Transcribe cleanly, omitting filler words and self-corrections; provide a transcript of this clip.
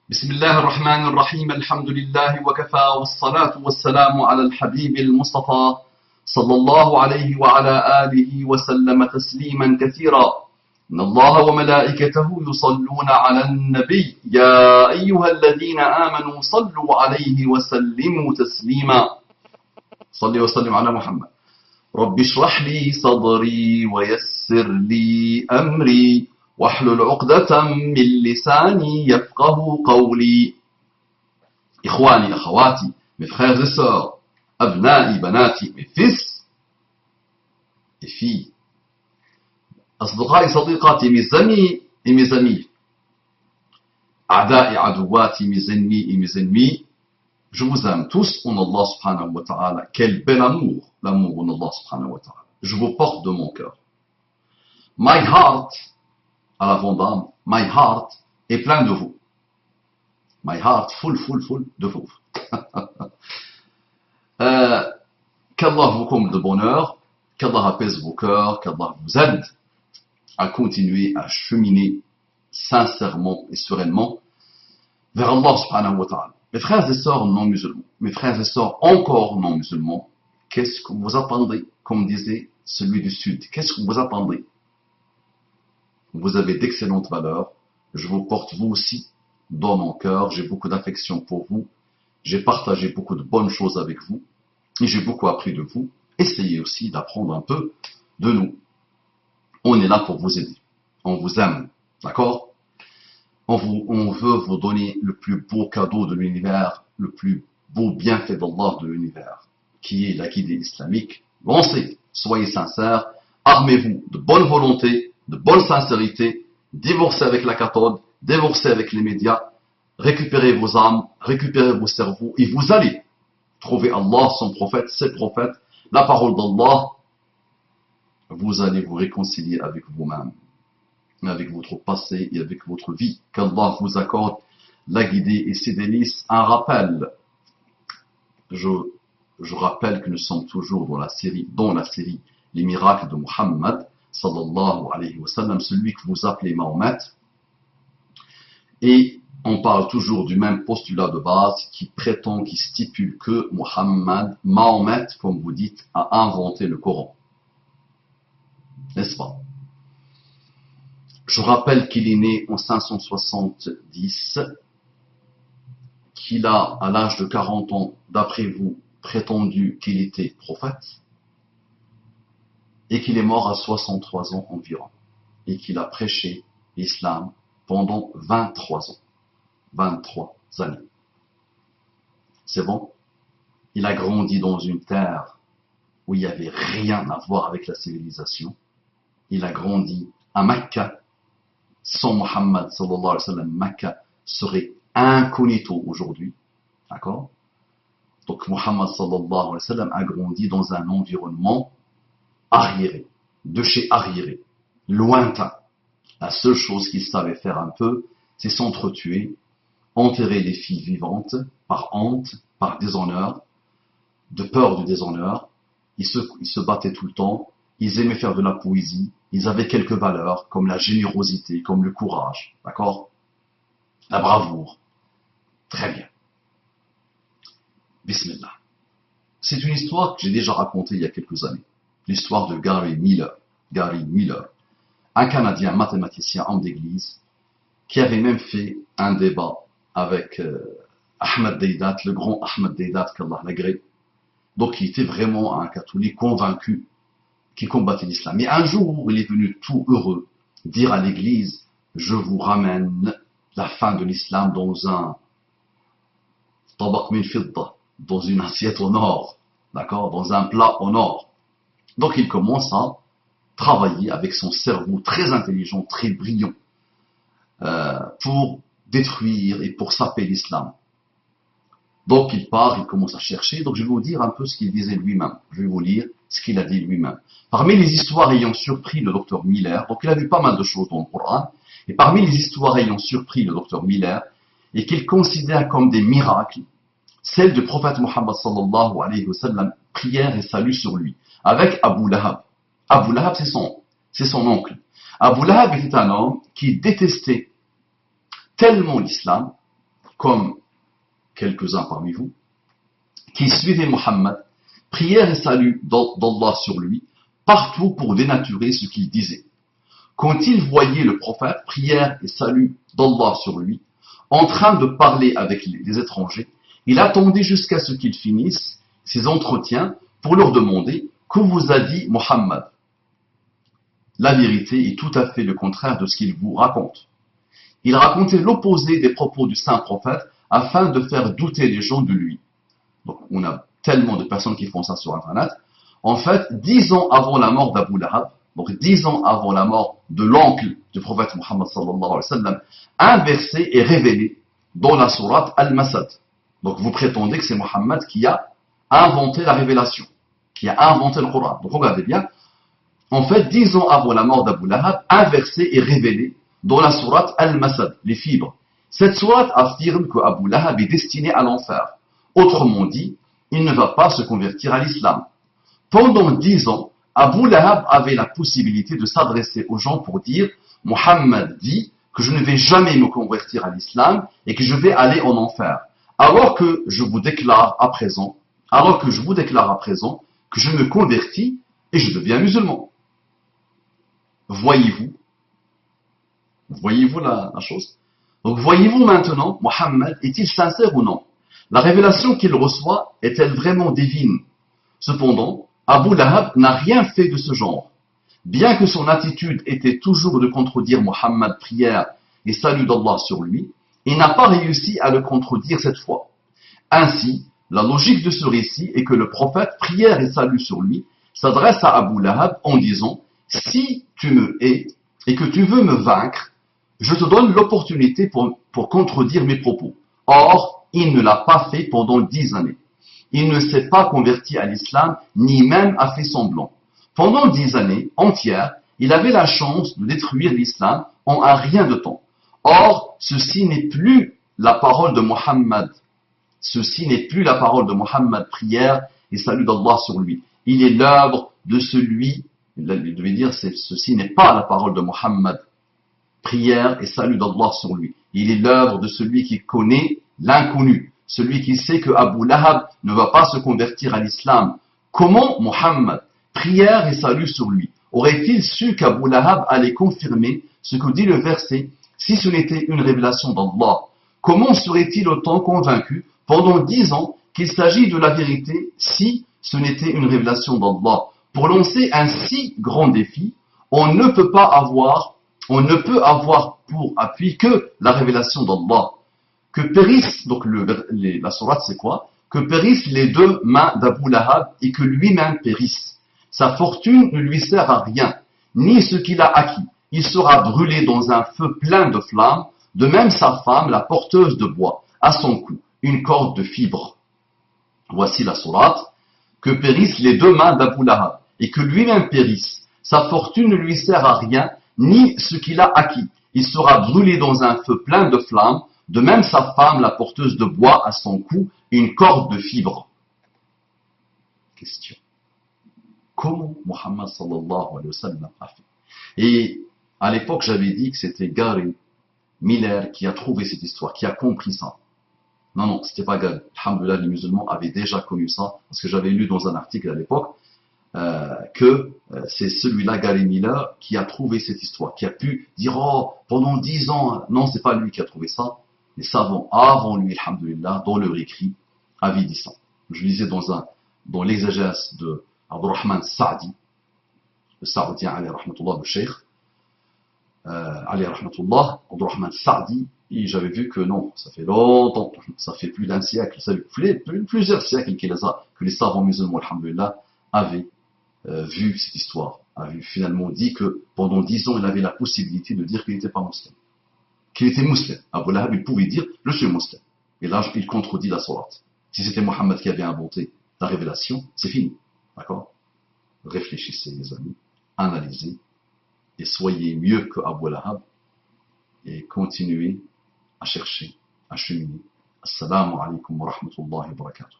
بسم الله الرحمن الرحيم الحمد لله وكفى والصلاة والسلام على الحبيب المصطفى صلى الله عليه وعلى آله وسلم تسليما كثيرا إن الله وملائكته يصلون على النبي يا أيها الذين آمنوا صلوا عليه وسلموا تسليما صلي وسلم على محمد رب اشرح لي صدري ويسر لي أمري واحلل عقدة من لساني يفقه قولي إخواني أخواتي mes frères et sœurs أبنائي بناتي mes fils et filles أصدقائي صديقاتي mes amis et mes amis أعدائي عدواتي mes ennemis et mes ennemis je vous aime tous en Allah subhanahu wa ta'ala quel bel amour l'amour en Allah subhanahu wa ta'ala je vous porte de mon cœur my heart à la Vendôme, my heart est plein de vous. My heart full de vous. Qu'Allah vous comble de bonheur, qu'Allah apaise vos cœurs, qu'Allah vous aide à continuer à cheminer sincèrement et sereinement vers Allah subhanahu wa ta'ala. Mes frères et sœurs non musulmans, mes frères et sœurs encore non musulmans, qu'est-ce que vous attendez, comme disait celui du Sud, qu'est-ce que vous attendez? Vous avez d'excellentes valeurs. Je vous porte vous aussi dans mon cœur. J'ai beaucoup d'affection pour vous. J'ai partagé beaucoup de bonnes choses avec vous. Et j'ai beaucoup appris de vous. Essayez aussi d'apprendre un peu de nous. On est là pour vous aider. On vous aime. D'accord? On veut vous donner le plus beau cadeau de l'univers, le plus beau bienfait d'Allah de l'univers, qui est la guidée islamique. Lancez, soyez sincères, armez-vous de bonne volonté, de bonne sincérité, divorcez avec la cathode, divorcez avec les médias, récupérez vos âmes, récupérez vos cerveaux, et vous allez trouver Allah, son prophète, ses prophètes, la parole d'Allah. Vous allez vous réconcilier avec vous-même, avec votre passé et avec votre vie. Qu'Allah vous accorde la guidée et ses délices. Un rappel, je rappelle que nous sommes toujours dans la série Les miracles de Muhammad, sallallahu alayhi wa sallam, celui que vous appelez Mahomet. Et on parle toujours du même postulat de base qui prétend, qui stipule que Mahomet, comme vous dites, a inventé le Coran. N'est-ce pas? Je rappelle qu'il est né en 570, qu'il a, à l'âge de 40 ans, d'après vous, prétendu qu'il était prophète, et qu'il est mort à 63 ans environ, et qu'il a prêché l'islam pendant 23 ans. 23 années. C'est bon? Il a grandi dans une terre où il n'y avait rien à voir avec la civilisation. Il a grandi à Mecca. Sans Muhammad sallallahu alayhi wa sallam, Mecca serait incognito aujourd'hui. D'accord? Donc Muhammad sallallahu alayhi wa sallam a grandi dans un environnement arriéré, de chez arriéré, lointain. La seule chose qu'il savait faire un peu, c'est s'entretuer, enterrer les filles vivantes, par honte, par déshonneur, de peur du déshonneur. Ils se battaient tout le temps, ils aimaient faire de la poésie, ils avaient quelques valeurs, comme la générosité, comme le courage, d'accord? La bravoure. Très bien. Bismillah. C'est une histoire que j'ai déjà racontée il y a quelques années. L'histoire de Gary Miller, un Canadien mathématicien homme d'église, qui avait même fait un débat avec Ahmed Deedat, le grand Ahmed Deedat, qu'Allah l'agrée. Donc il était vraiment un catholique convaincu qui combattait l'islam. Mais un jour, il est venu tout heureux dire à l'église, je vous ramène la fin de l'islam dans un tabaq min fidda, dans une assiette en or, d'accord, dans un plat en or. Donc il commence à travailler avec son cerveau très intelligent, très brillant, pour détruire et pour saper l'islam. Donc il part, il commence à chercher. Donc je vais vous dire un peu ce qu'il disait lui-même. Je vais vous lire ce qu'il a dit lui-même. Parmi les histoires ayant surpris le docteur Miller, donc il a vu pas mal de choses dans le Coran, et parmi les histoires ayant surpris le docteur Miller, et qu'il considère comme des miracles, celle du prophète Muhammad sallallahu alayhi wa sallam, prière et salut sur lui, avec Abu Lahab. Abu Lahab, c'est son oncle. Abu Lahab était un homme qui détestait tellement l'islam comme quelques-uns parmi vous, qui suivaient Mohammed, prière et salut d'Allah sur lui, partout pour dénaturer ce qu'il disait. Quand il voyait le prophète, prière et salut d'Allah sur lui, en train de parler avec les étrangers, il attendait jusqu'à ce qu'ils finissent ses entretiens pour leur demander « Que vous a dit Mohammed ?» La vérité est tout à fait le contraire de ce qu'il vous raconte. Il racontait l'opposé des propos du saint prophète afin de faire douter les gens de lui. Donc on a tellement de personnes qui font ça sur Internet. En fait, 10 ans avant la mort d'Abu Lahab, donc 10 ans avant la mort de l'oncle du prophète Muhammad sallallahu alayhi wa sallam, un verset est révélé dans la sourate Al-Masad. Donc vous prétendez que c'est Muhammad qui a inventé la révélation, qui a inventé le Coran. Donc regardez bien, en fait, 10 ans avant la mort d'Abu Lahab, un verset est révélé dans la sourate Al-Masad, les fibres. Cette sourate affirme que Abu Lahab est destiné à l'enfer. Autrement dit, il ne va pas se convertir à l'islam. Pendant 10 ans, Abu Lahab avait la possibilité de s'adresser aux gens pour dire « Muhammad dit que je ne vais jamais me convertir à l'islam et que je vais aller en enfer. Alors que je vous déclare à présent, que je me convertis et je deviens musulman. » Voyez-vous la chose? Donc voyez-vous maintenant, Muhammad est-il sincère ou non? La révélation qu'il reçoit est-elle vraiment divine? Cependant, Abu Lahab n'a rien fait de ce genre. Bien que son attitude était toujours de contredire Muhammad, prière et salut d'Allah sur lui, il n'a pas réussi à le contredire cette fois. Ainsi, la logique de ce récit est que le prophète, prière et salut sur lui, s'adresse à Abu Lahab en disant « Si tu me hais et que tu veux me vaincre, je te donne l'opportunité pour contredire mes propos. » Or, il ne l'a pas fait pendant 10 années. Il ne s'est pas converti à l'islam, ni même a fait semblant. Pendant 10 années entières, il avait la chance de détruire l'islam en un rien de temps. Or, ceci n'est plus la parole de Muhammad. Ceci n'est plus la parole de Muhammad, prière et salut d'Allah sur lui. Il est l'œuvre de celui, il devait dire, ceci n'est pas la parole de Muhammad, prière et salut d'Allah sur lui. Il est l'œuvre de celui qui connaît l'inconnu, celui qui sait que Abu Lahab ne va pas se convertir à l'islam. Comment Muhammad, prière et salut sur lui, aurait-il su qu'Abu Lahab allait confirmer ce que dit le verset si ce n'était une révélation d'Allah? Comment serait-il autant convaincu pendant 10 ans qu'il s'agit de la vérité si ce n'était une révélation d'Allah? Pour lancer un si grand défi, on ne peut avoir pour appui que la révélation d'Allah. Que périssent, donc la sourate c'est quoi? Que périssent les deux mains d'Abu Lahab et que lui-même périsse. Sa fortune ne lui sert à rien, ni ce qu'il a acquis. Il sera brûlé dans un feu plein de flammes, de même sa femme, la porteuse de bois, à son cou, une corde de fibres. Voici la sourate. Que périssent les deux mains d'Abu Lahab et que lui-même périsse. Sa fortune ne lui sert à rien, ni ce qu'il a acquis. Il sera brûlé dans un feu plein de flammes, de même sa femme, la porteuse de bois, à son cou, une corde de fibres. Question. Comment Muhammad sallallahu alayhi wa sallam a fait? Et à l'époque, j'avais dit que c'était Gary Miller qui a trouvé cette histoire, qui a compris ça. Non, c'était pas Gary. Alhamdulillah, les musulmans avaient déjà connu ça, parce que j'avais lu dans un article à l'époque que c'est celui-là, Gary Miller, qui a trouvé cette histoire, qui a pu dire, oh, pendant 10 ans, non, c'est pas lui qui a trouvé ça, les savants avant lui, alhamdulillah, dans leur écrit, avaient dit ça. Je lisais dans l'exégèse de Abdurrahman Sa'di, le Saoudien, alayhi rahmatullah, le cheikh, alayhi rahmatullah, Abdurrahman Sa'di, et j'avais vu que non, ça fait longtemps, ça fait plus d'un siècle, ça fait plusieurs siècles que les savants musulmans, alhamdulillah, avaient vu cette histoire, avait finalement dit que pendant 10 ans, il avait la possibilité de dire qu'il n'était pas musulman, qu'il était musulman. Abu Lahab, il pouvait dire « je suis musulman ». Et là, il contredit la sourate. Si c'était Mohammed qui avait inventé la révélation, c'est fini. D'accord? Réfléchissez, les amis, analysez, et soyez mieux que Abu Lahab, et continuez à chercher, à cheminer. Assalamu alaikum wa rahmatullahi wa barakatuh.